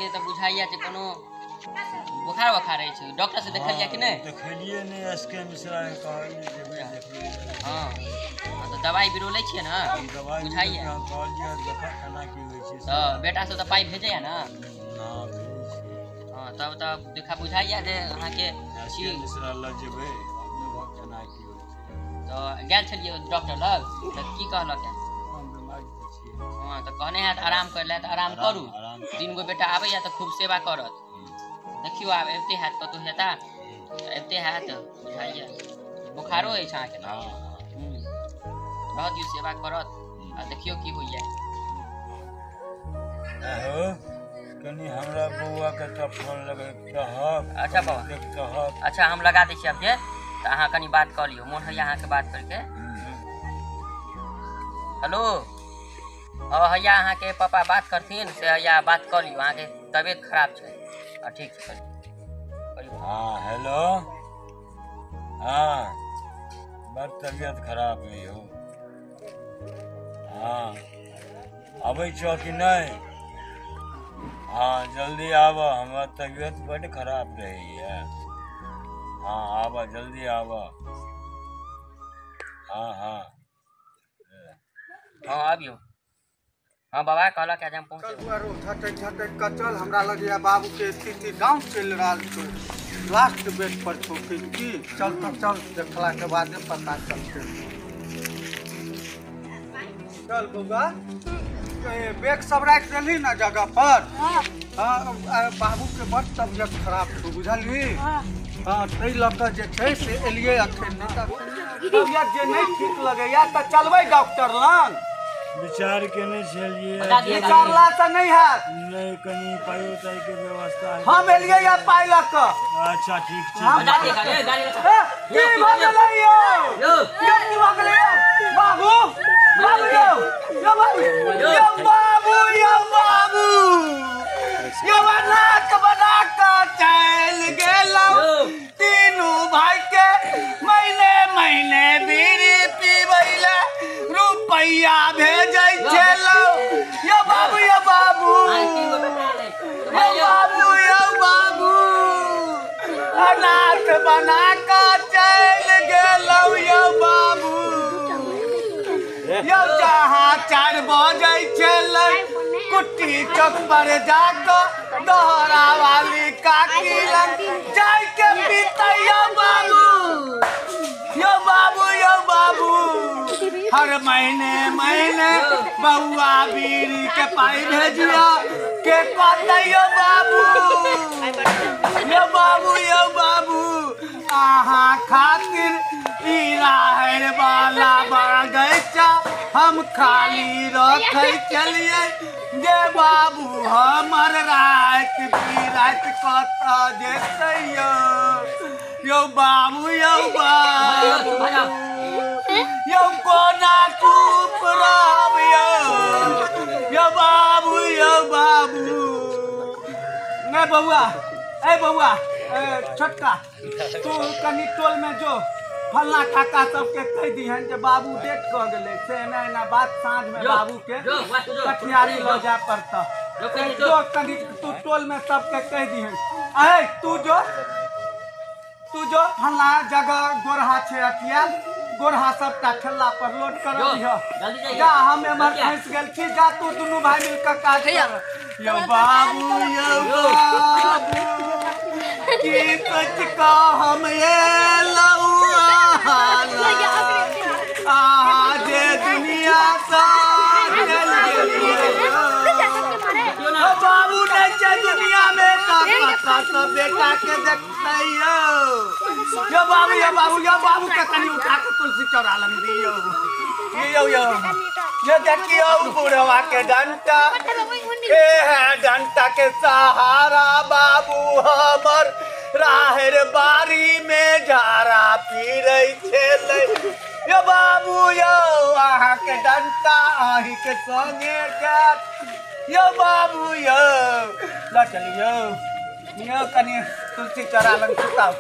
के तो बुझाइया जे कोनो बुखार रहे छै डॉक्टर से देखलिया कि नहीं देखलिए नहीं एसके मिश्रा ने कहलिए जे भाई देखलिए हां तो दवाई बिरो लै छियै ना बुझाइया कहलिए देखा खाना की होय छै तो बेटा से तो पाई भेजैया ना हां हां तब देखा बुझाइया जे अहाँ के छी मिश्रा लग जेबै देखा खाना की होय छै तो गेल छलिए डॉक्टर लग तो की कहलक हम बीमारी छी हां तो कहने है आराम कर ले तो आराम करू तीन गो बेटा आबैया तो खूब सेवा करत देखियो आब एते हाथ कतो हेता एते हाथ बुझाइया बुखारो है छा के हां रह दियो सेवा करत आ देखियो की होइया हो कनी हमरा बौआ के तो फोन लगे कहब अच्छा बाबा कहब अच्छा हम लगा दै छी अब जे तो अहाँ कनी बात कर लियो मोन है अहाँ के बात करके हेलो हां हैया अहाँ के पापा बात करथिन से हैया बात कर लियो अहाँ के तबीयत खराब छै ठीक छै हाँ हेलो हाँ बड़ तबियत खराब है हो हाँ अबै छो कि नहीं हाँ जल्दी आब हमार तबियत बड़ खराब रही है हाँ आब जल्दी आब हाँ हाँ हाँ आबियो हाँ बाबा कहला के हम पहुंचे चल हमरा लगे बाबू के स्थिति गांव चल रहा छो लास्ट बेड पर छो की चल तो चल देखला के बाद पता चलते चल बउआ बैग सब रख देली ना जगह पर हां बाबू के बड़ तबियत खराब छो बुझली हां तई लक जे छै से एलिए अखन नहीं तबियत जे नहीं ठीक लगैया त चलबै डॉक्टर लंग विचार केने छलिए विचारला से नहीं है नहीं कनी पायो ताई के व्यवस्था हम एलिए या पाई लक अच्छा ठीक छै बजा दे गाड़ी गाड़ी की भगलै यो की भगलै बाबू बाबू यो बाबू यो बाबू यो बाबू यो नाक बना के चल गेलौ तीनों भाई के महीने महीने बीड़ी पीबैला रुपैया भेजै छेलौ यो बाबू यो बाबू यो बाबू अनाथ बना के चल गेलौ यो बाबू यो जहाँ 4 बजे छलै कुट्टी चौक पर जाकर दोहरा वाली काकी लग जाय के पीते यो बाबू यो बाबू यो बाबू हर महीने महीने बउआ बीड़ी के पाई भेजिया के कहते यो बाबू यो बाबू यो बाबू आहा खातिर ई राहर वाला बगैचा हम खाली रखे चलिए जे बाबू हमर रात बिरात कत जेतै यो बाबू यो बाबू यो कोना चुप रह यो बाबू यो बाबू ए बउआ छोटका तू कनी टोल में जो फल्ला काका सबके कह दिहन जे बाबू डेट कह गेले से ना बात साँझ में बाबू के कटियारी लो जा पड़ता जो कनी तू टोल में सबके कह दिहन अहे तू जो फल्ला जगह गोरहा छे अटिया गोरहा सबटा ठेला पर लोड कर दिह जा हम एमर फंस गेल छी जा तू दुनू भाई मिल के काज कर यो बाबू की कुछ का हम ये लौआ जे दुनिया का बाबू नहीं चाहिए दुनिया में का बेटा के देखते यो बाबू के कनी उठा के तुलसी चौरा लंग दियो यो ये देखियो बुढ़वा के डंटा ए है डंटा के सहारा बाबू हमर राहर बारी में झारा पीरै छेलै यो बाबू यो आहा के डंटा आही के संगे जात यो बाबू यो ला चलियो यो कनी तुलसी चौरा लंग सुताओ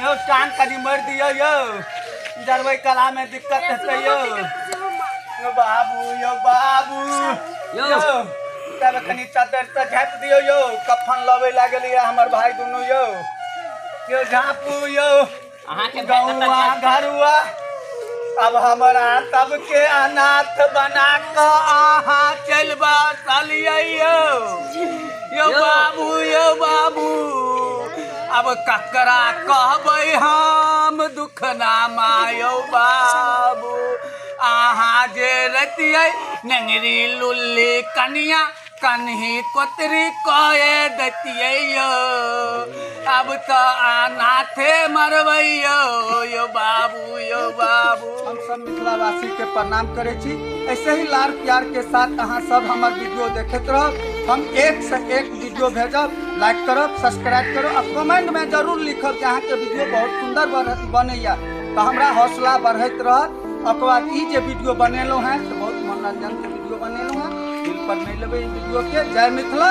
यो टांग कनी मर दियो यो जरबै कला में दिक्कत है यो बाबू यो तब खनी चादर से झाँप दियो यो, कफन लबे लागल या हमर भाई दोनों यो। यो झाँपू यो, अहाँ के गौआ घरुआ, अब हमारा तब के अनाथ बना के आहा चलबा चलिए यो बाबू यो बाबू। अब ककरा कहबै हम दुख ना मायो बाबू। आहा जे रतियै नंगरी लुल्ली कनिया कन्ही कोतरी कहे दतियै यो। अब तो अनाथे मरबै यो बाबू यो बाबू। हम सब मिथिलावासी के प्रणाम करे छी। ऐसे ही लाड़ प्यार के साथ अहाँ सब हमार वीडियो देखते रहब। हम एक से एक वीडियो भेजब, लाइक करब, सब्सक्राइब करब और कमेंट में जरूर लिखब कि अहाँ के वीडियो बहुत सुंदर बनैया, तो हमरा हौसला बढ़त रहत। ओकर बाद ई जे वीडियो बनेलहुँ हैं तो बहुत मनोरंजन के वीडियो बनेलहुँ हैं, दिल पर नहीं लेबै ई वीडियो के। जय मिथिला।